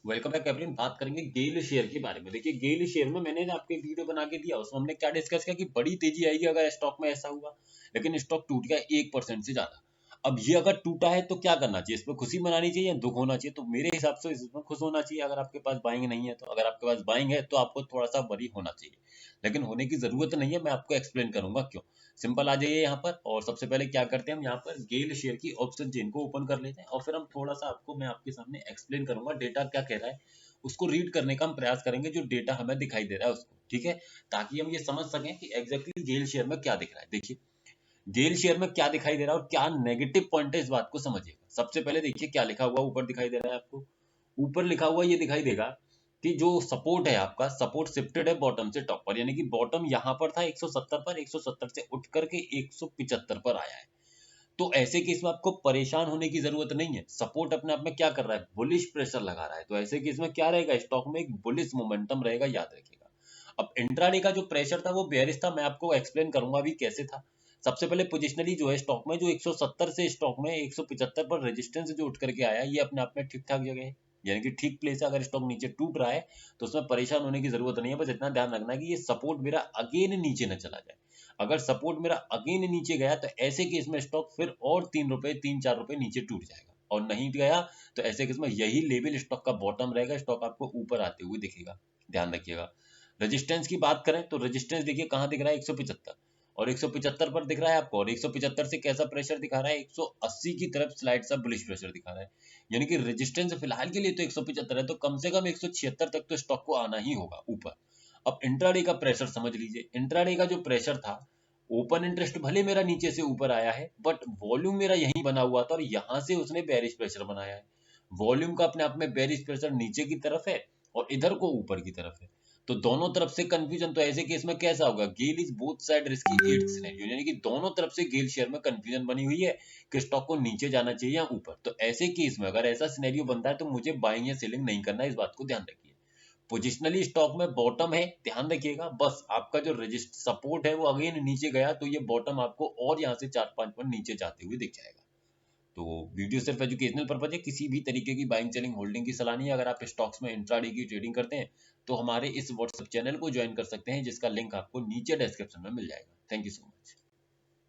Welcome back everyone. बात करेंगे गेल share के बारे में। देखिए, गेल शेयर में मैंने आपको एक वीडियो बना के दिया, उसमें हमने क्या डिस्कस किया कि बड़ी तेजी आएगी अगर स्टॉक में ऐसा हुआ, लेकिन स्टॉक टूट गया 1% से ज्यादा। अब ये अगर टूटा है तो क्या करना चाहिए, इसमें खुशी मनानी चाहिए या दुख होना चाहिए? तो मेरे हिसाब से इसमें खुश होना चाहिए अगर आपके पास बाइंग नहीं है तो। अगर आपके पास बाइंग है तो आपको थोड़ा सा वरी होना चाहिए, लेकिन होने की जरूरत नहीं है। मैं आपको एक्सप्लेन करूंगा क्यों। सिंपल, आ जाइए यहाँ पर। और सबसे पहले क्या करते हैं, हम यहाँ पर गेल शेयर की ऑप्शन चेन को ओपन कर लेते हैं और फिर हम थोड़ा सा आपको मैं आपके सामने एक्सप्लेन करूंगा डेटा क्या कह रहा है, उसको रीड करने का हम प्रयास करेंगे जो डेटा हमें दिखाई दे रहा है उसको। ठीक है, ताकि हम ये समझ सकें कि एग्जैक्टली गेल शेयर में क्या दिख रहा है। देखिए, गेल शेयर में क्या दिखाई दे रहा है और क्या नेगेटिव पॉइंट है, इस बात को समझिएगा। सबसे पहले देखिए क्या लिखा हुआ ऊपर दिखाई दे रहा है आपको। ऊपर लिखा हुआ ये दिखाई देगा कि जो सपोर्ट है आपका, सपोर्ट शिफ्टेड है बॉटम से टॉप पर, यानी कि बॉटम यहां पर था 170 पर, 170 से उठ करके 175 पर आया है। तो ऐसे केस में आपको परेशान होने की जरूरत नहीं है। सपोर्ट अपने आप में क्या कर रहा है, बुलिश प्रेशर लगा रहा है। तो ऐसे केस में क्या रहेगा, स्टॉक में एक बुलिश मोमेंटम रहेगा, याद रखिएगा। अब इंट्राडे का जो प्रेशर था वो बेयरिश था, मैं आपको एक्सप्लेन करूंगा अभी कैसे था। सबसे पहले पोजिशनली जो है स्टॉक में, जो 170 से स्टॉक में 175 पर रेजिस्टेंस जो उठ करके आया, ये अपने आप में ठीक ठाक जगह है, यानी कि ठीक प्लेस है। अगर स्टॉक नीचे टूट रहा है तो उसमें परेशान होने की जरूरत नहीं है। बस इतना ध्यान रखना है कि ये सपोर्ट मेरा अगेन नीचे न चला जाए। अगर सपोर्ट मेरा अगेन नीचे गया तो ऐसे केस में स्टॉक फिर और 3 रुपए 3-4 रुपए नीचे टूट जाएगा, और नहीं गया तो ऐसे केस में यही लेवल स्टॉक का बॉटम रहेगा। स्टॉक आपको ऊपर आते हुए दिखेगा, ध्यान रखिएगा। रेजिस्टेंस की बात करें तो रेजिस्टेंस देखिए कहां दिख रहा है, 175, और 175 पर दिख रहा है आपको। और 175 से कैसा प्रेशर दिखा रहा है, 180 की तरफ स्लाइड सा बुलिश प्रेशर दिखा रहा है। यानी कि रेजिस्टेंस फिलहाल के लिए तो 175 है, तो कम से कम 176 तक तो स्टॉक को आना ही होगा ऊपर। अब इंट्राडे का प्रेशर समझ लीजिए। इंट्राडे का जो प्रेशर था, ओपन इंटरेस्ट भले मेरा नीचे से ऊपर आया है, बट वॉल्यूम मेरा यहीं बना हुआ था और यहां से उसने बेरिश प्रेशर बनाया है। वॉल्यूम का अपने आप में बेरिश प्रेशर नीचे की तरफ है और इधर को ऊपर की तरफ है। तो दोनों तरफ से कंफ्यूजन। तो ऐसे केस में कैसा होगा, Gayle is both side risky at scenario, यानी कि दोनों तरफ से गेल शेयर में कंफ्यूजन बनी हुई है कि स्टॉक को नीचे जाना चाहिए या ऊपर। तो ऐसे केस में अगर ऐसा सिनेरियो बनता है तो मुझे बाइंग या सेलिंग नहीं करना है, इस बात को ध्यान रखिए। पोजिशनली स्टॉक में बॉटम है, ध्यान रखिएगा। बस आपका जो रजिस्ट सपोर्ट है वो अगेन नीचे गया तो ये बॉटम आपको और यहाँ से 4-5 पॉइंट नीचे जाते हुए दिख जाएगा। तो वीडियो सिर्फ एजुकेशनल पर्पज है, किसी भी तरीके की बाइंग सेलिंग होल्डिंग की सलाह नहीं है। अगर आप स्टॉक्स में इंट्राडे की ट्रेडिंग करते हैं तो हमारे इस व्हाट्सएप चैनल को ज्वाइन कर सकते हैं, जिसका लिंक आपको नीचे डिस्क्रिप्शन में मिल जाएगा। Thank you so much.